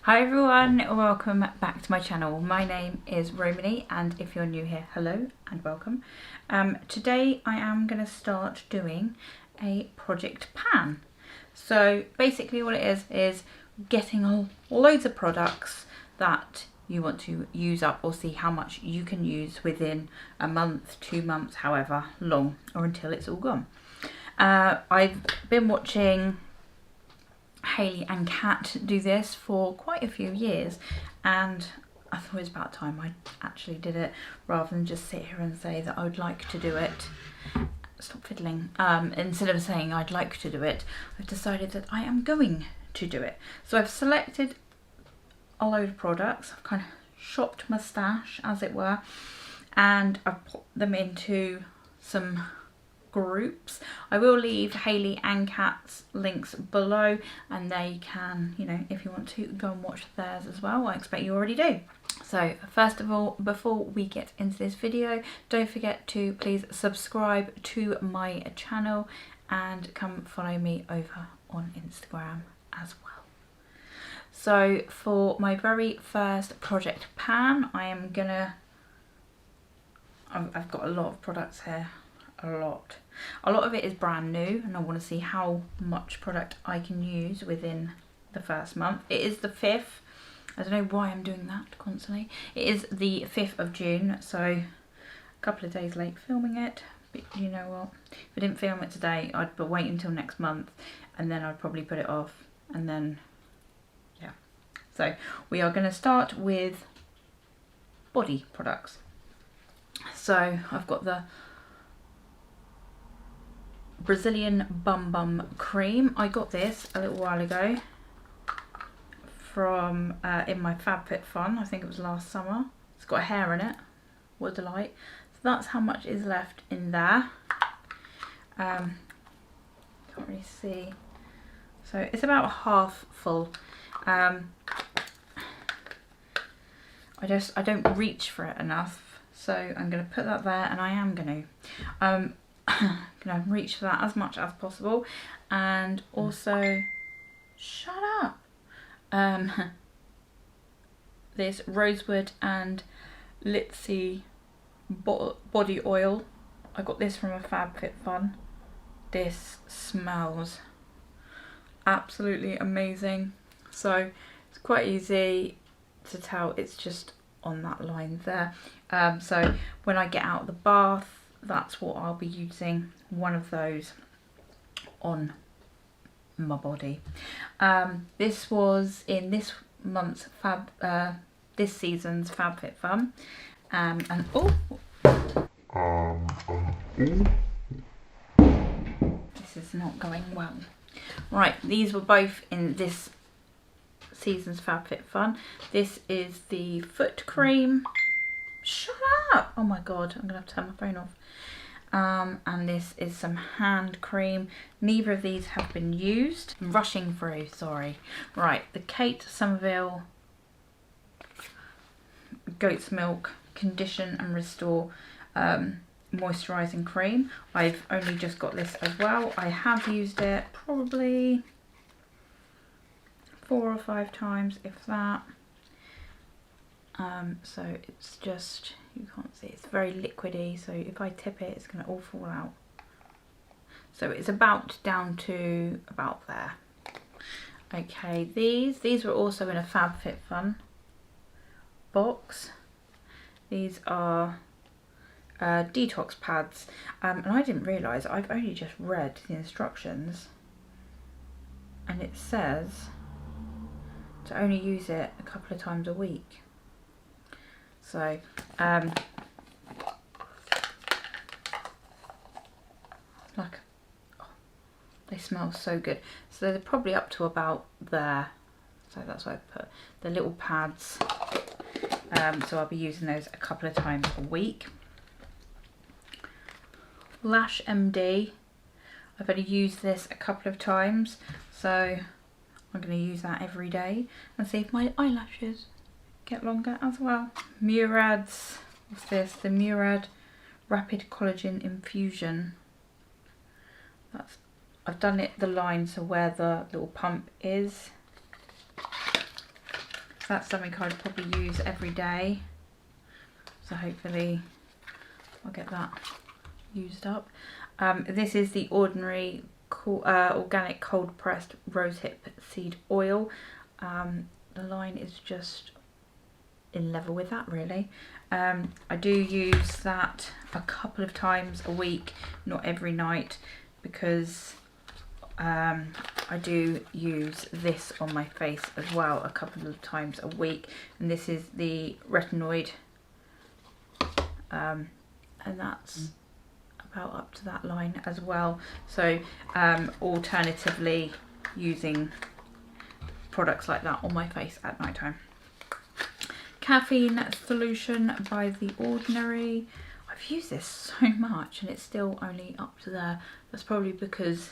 Hi everyone, welcome back to my channel. My name is Romany, and if you're new here, hello and welcome. Today I am going to start doing a project pan. So basically what it is getting loads of products that you want to use up or see how much you can use within a month, 2 months, however long, or until it's all gone. I've been watching Hayley and Kat do this for quite a few years, and I thought it was about time I actually did it rather than just sit here and say that I would like to do it. Stop fiddling. Instead of saying I'd like to do it, I've decided that I am going to do it. So I've selected a load of products. I've kind of shopped my stash, as it were, and I've put them into some groups. I will leave Hayley and Kat's links below, and they can, you know, if you want to, go and watch theirs as well. I expect you already do. So first of all, before we get into this video, don't forget to please subscribe to my channel and come follow me over on Instagram as well. So for my very first project pan, I've got a lot of products here. A lot of it is brand new, and I want to see how much product I can use within the first month. It is the 5th. I don't know why I'm doing that constantly. It is the 5th of June, so a couple of days late filming it, but you know what, if I didn't film it today I'd wait until next month, and then I'd probably put it off, and then yeah. So we are going to start with body products. So I've got the Brazilian Bum Bum Cream. I got this a little while ago from in my FabFitFun. I think it was last summer. It's got hair in it. What a delight. So that's how much is left in there. Can't really see. So it's about half full. I don't reach for it enough, so I'm going to put that there, and I am going to gonna reach for that as much as possible. And also, shut up, this rosewood and Litzy body oil. I got this from a FabFitFun. This smells absolutely amazing. So it's quite easy to tell, it's just on that line there. So when I get out of the bath, that's what I'll be using, one of those on my body. This was in this month's this season's FabFitFun, and this is not going well. Right, these were both in this season's FabFitFun. This is the foot cream. Shut up! Oh my god, I'm gonna have to turn my phone off. And this is some hand cream. Neither of these have been used. I'm rushing through, sorry. Right, the Kate Somerville Goat's Milk Condition and Restore Moisturising Cream. I've only just got this as well. I have used it probably 4 or 5 times, if that. So it's just, you can't see, it's very liquidy, so if I tip it, it's going to all fall out. So it's about down to about there. Okay, these were also in a FabFitFun box. These are detox pads, and I didn't realise, I've only just read the instructions, and it says to only use it a couple of times a week. So like, oh, they smell so good. So they're probably up to about there, so that's why I put the little pads. So I'll be using those a couple of times a week. Lash MD, I've only used this a couple of times, so I'm going to use that every day and see if my eyelashes get longer as well. Murad's, what's this? The Murad Rapid Collagen Infusion. I've done it the line, so where the little pump is. That's something I'd probably use every day. So hopefully I'll get that used up. This is the Ordinary Organic Cold Pressed Rosehip Seed Oil. The line is just in level with that, really. I do use that a couple of times a week, not every night, because I do use this on my face as well a couple of times a week, and this is the retinoid, and that's about up to that line as well. So alternatively using products like that on my face at night time. Caffeine solution by The Ordinary. I've used this so much and it's still only up to there. That's probably because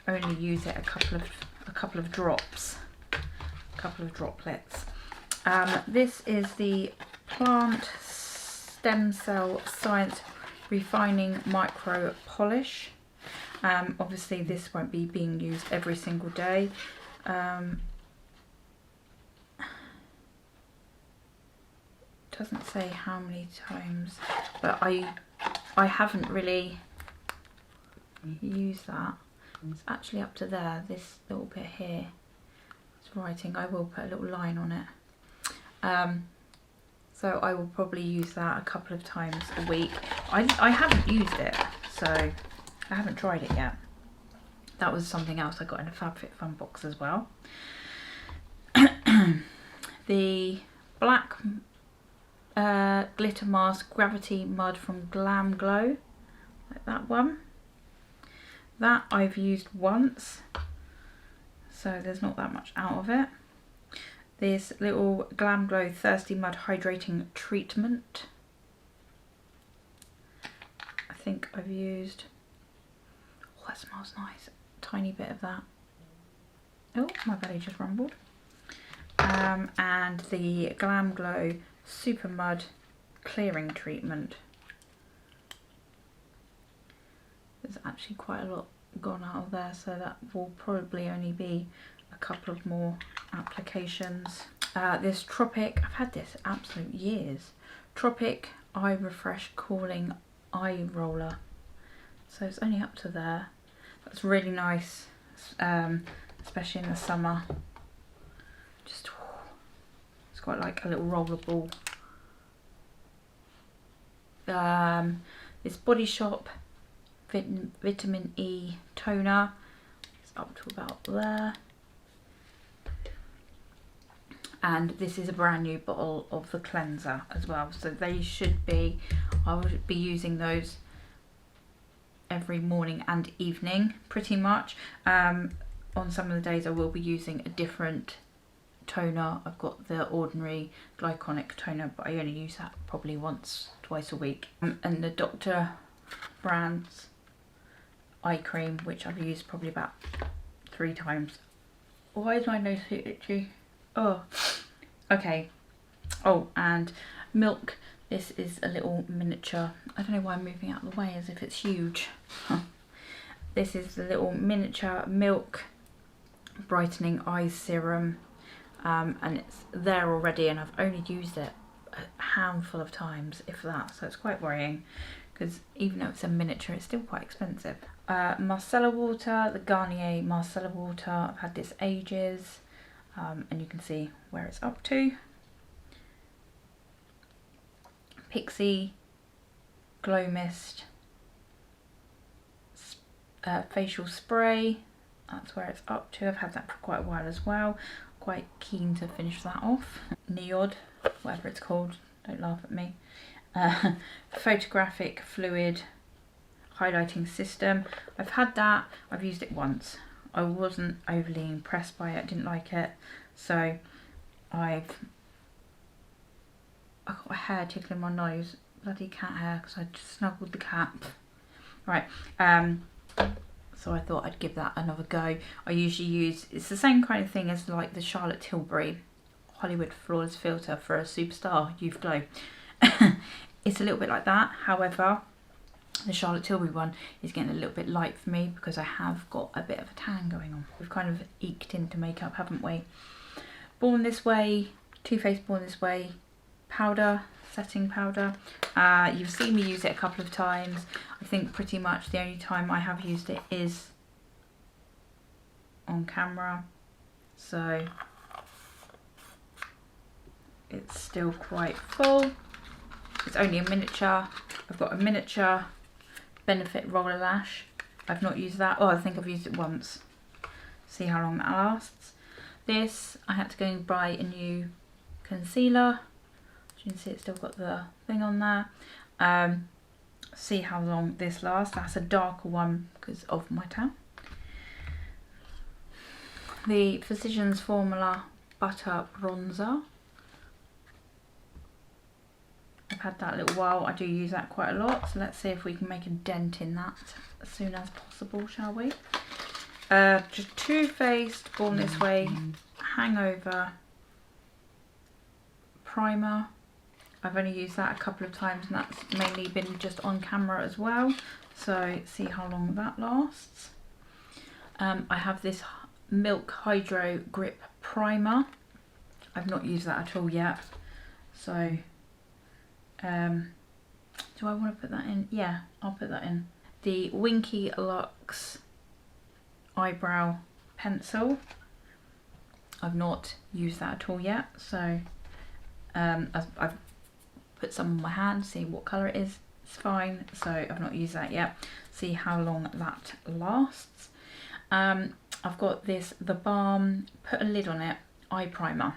I only use it a couple of drops, a couple of droplets. This is the Plant Stem Cell Science Refining Micro Polish. Obviously this won't be being used every single day. Doesn't say how many times, but I haven't really used that. It's actually up to there, this little bit here. It's writing. I will put a little line on it. So I will probably use that a couple of times a week. I haven't used it, so I haven't tried it yet. That was something else I got in a FabFitFun box as well. The black glitter mask Gravity Mud from Glam Glow, like that one. That I've used once, so there's not that much out of it. This little Glam Glow Thirsty Mud Hydrating Treatment, I think I've used, oh that smells nice, a tiny bit of that. Oh, my belly just rumbled. And the Glam Glow Super Mud Clearing Treatment. There's actually quite a lot gone out of there, so that will probably only be a couple of more applications. This Tropic, I've had this absolute years, Tropic Eye Refresh Cooling Eye Roller. So it's only up to there. That's really nice, especially in the summer. Just, it's quite like a little roller ball. This Body Shop Vitamin E Toner, it's up to about there. And this is a brand new bottle of the cleanser as well, so they should be, I would be using those every morning and evening pretty much. On some of the days I will be using a different toner. I've got the Ordinary Glyconic toner, but I only use that probably once, twice a week. And the Dr. Brand's eye cream, which I've used probably about 3 times. Why is my nose so itchy? Oh, okay. Oh, and milk. This is a little miniature, I don't know why I'm moving out of the way as if it's huge. This is the little miniature milk brightening eye serum, and it's there already and I've only used it a handful of times, if that, so it's quite worrying because even though it's a miniature it's still quite expensive. Micellar water, the Garnier Micellar water, I've had this ages, and you can see where it's up to. Pixie Glow Mist facial spray, that's where it's up to. I've had that for quite a while as well, quite keen to finish that off. Neod, whatever it's called, don't laugh at me. Photographic Fluid Highlighting System, I've had that, I've used it once. I wasn't overly impressed by it, didn't like it, so I got a hair tickling my nose, bloody cat hair, because I just snuggled the cat. Right, so I thought I'd give that another go. I usually use, it's the same kind of thing as like the Charlotte Tilbury Hollywood Flawless Filter for a Superstar Youth Glow. It's a little bit like that, however the Charlotte Tilbury one is getting a little bit light for me because I have got a bit of a tan going on. We've kind of eked into makeup, haven't we? Born This Way Too Faced Born This Way powder, setting powder. You've seen me use it a couple of times. I think pretty much the only time I have used it is on camera, so it's still quite full. It's only a miniature. I've got a miniature Benefit Roller Lash. I've not used that. Oh, I think I've used it once. See how long that lasts. This, I had to go and buy a new concealer. As you can see, it's still got the thing on there. See how long this lasts. That's a darker one because of my tan. The Physicians Formula Butter Bronzer. I've had that a little while. I do use that quite a lot. So let's see if we can make a dent in that as soon as possible, shall we? Just Too Faced Born This Way Hangover Primer. I've only used that a couple of times and that's mainly been just on camera as well. So see how long that lasts. I have this Milk Hydro Grip Primer. I've not used that at all yet. So do I want to put that in? Yeah, I'll put that in. The Winky Lux Eyebrow Pencil. I've not used that at all yet. So I've put some on my hand, see what colour it is. It's fine. So I've not used that yet. See how long that lasts. I've got this The Balm Put a Lid on It Eye Primer.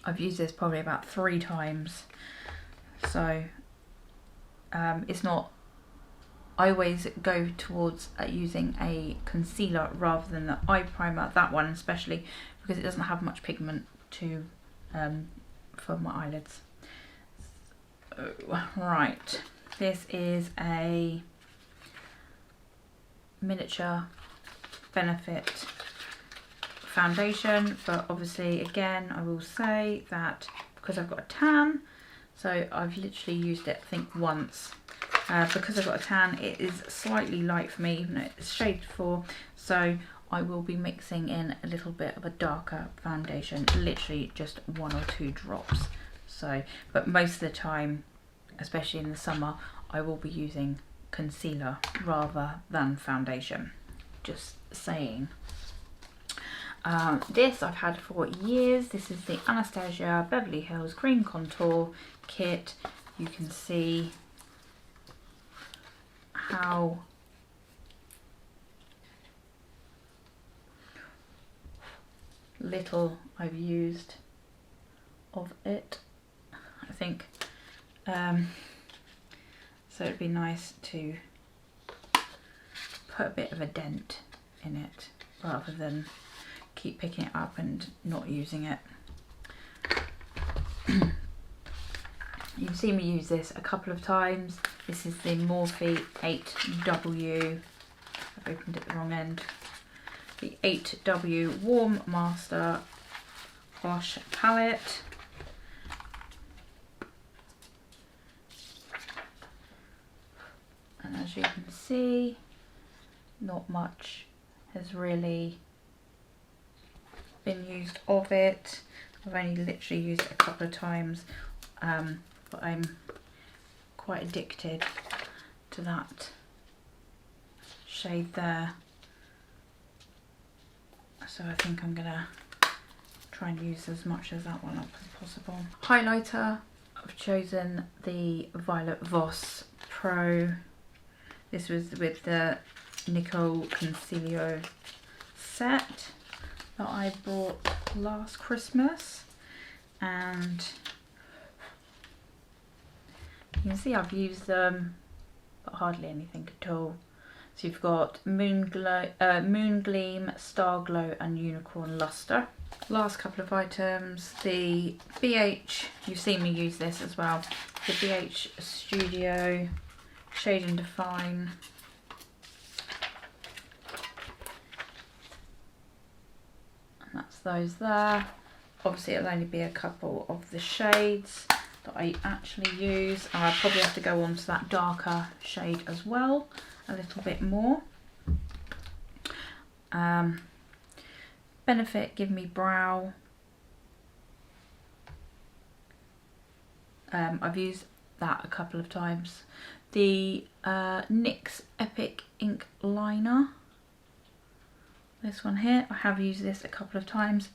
I've used this probably about 3 times. So it's not, I always go towards using a concealer rather than the eye primer, that one especially, because it doesn't have much pigment to for my eyelids. So, right, this is a miniature Benefit foundation, but obviously again I will say that because I've got a tan, so I've literally used it I think once. Because I've got a tan, it is slightly light for me, even though it's shade 4, so I will be mixing in a little bit of a darker foundation, literally just 1 or 2 drops. So, but most of the time, especially in the summer, I will be using concealer rather than foundation, just saying. This I've had for years. This is the Anastasia Beverly Hills Cream Contour Kit. You can see how little I've used of it, I think. So it'd be nice to put a bit of a dent in it rather than keep picking it up and not using it. You've seen me use this a couple of times. This is the Morphe 8W, I've opened it the wrong end, the 8W Warm Master Wash Palette. And as you can see, not much has really been used of it. I've only literally used it a couple of times, but I'm quite addicted to that shade there. So I think I'm gonna try and use as much as that one up as possible. Highlighter, I've chosen the Violet Voss Pro. This was with the Nicol Concilio set that I bought last Christmas, and you can see I've used them but hardly anything at all. So you've got Moon Gleam, Star Glow and Unicorn Luster. Last couple of items, the BH, you've seen me use this as well, the BH Studio Shade and Define. And that's those there. Obviously it'll only be a couple of the shades that I actually use. I'll probably have to go on to that darker shade as well, a little bit more. Benefit Give Me Brow I've used that a couple of times. The NYX Epic Ink Liner, this one here, I have used this a couple of times,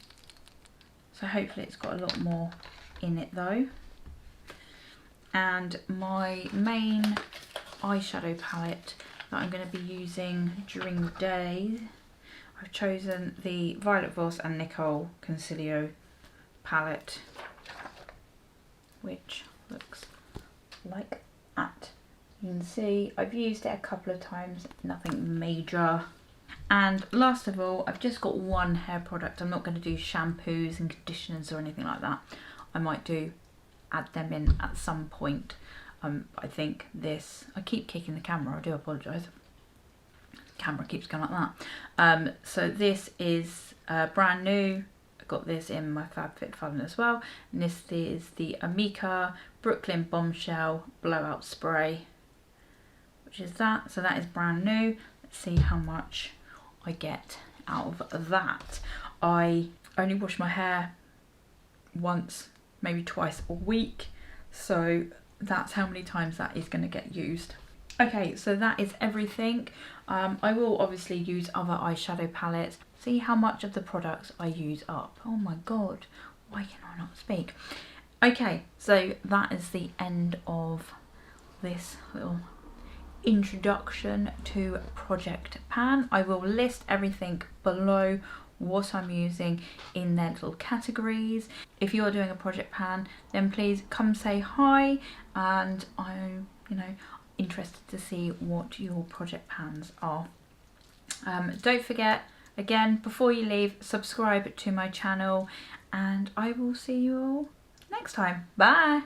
so hopefully it's got a lot more in it though. And my main eyeshadow palette that I'm going to be using during the day, I've chosen the Violet Voss and Nicol Concilio palette, which looks like that. You can see I've used it a couple of times, nothing major. And last of all, I've just got one hair product. I'm not going to do shampoos and conditioners or anything like that. I might add them in at some point. I think this, I keep kicking the camera, I do apologise. Camera keeps going like that. So this is brand new. I got this in my FabFitFun as well. And this is the Amika Brooklyn Bombshell Blowout Spray, which is that. So that is brand new. Let's see how much I get out of that. I only wash my hair once, maybe twice a week, so that's how many times that is going to get used. Okay, so that is everything. I will obviously use other eyeshadow palettes. See how much of the products I use up. Oh my god, why can I not speak? Okay, so that is the end of this little introduction to Project Pan. I will list everything below, what I'm using in their little categories. If you're doing a project pan, then please come say hi, and I'm, interested to see what your project pans are. Don't forget, again, before you leave, subscribe to my channel, and I will see you all next time. Bye.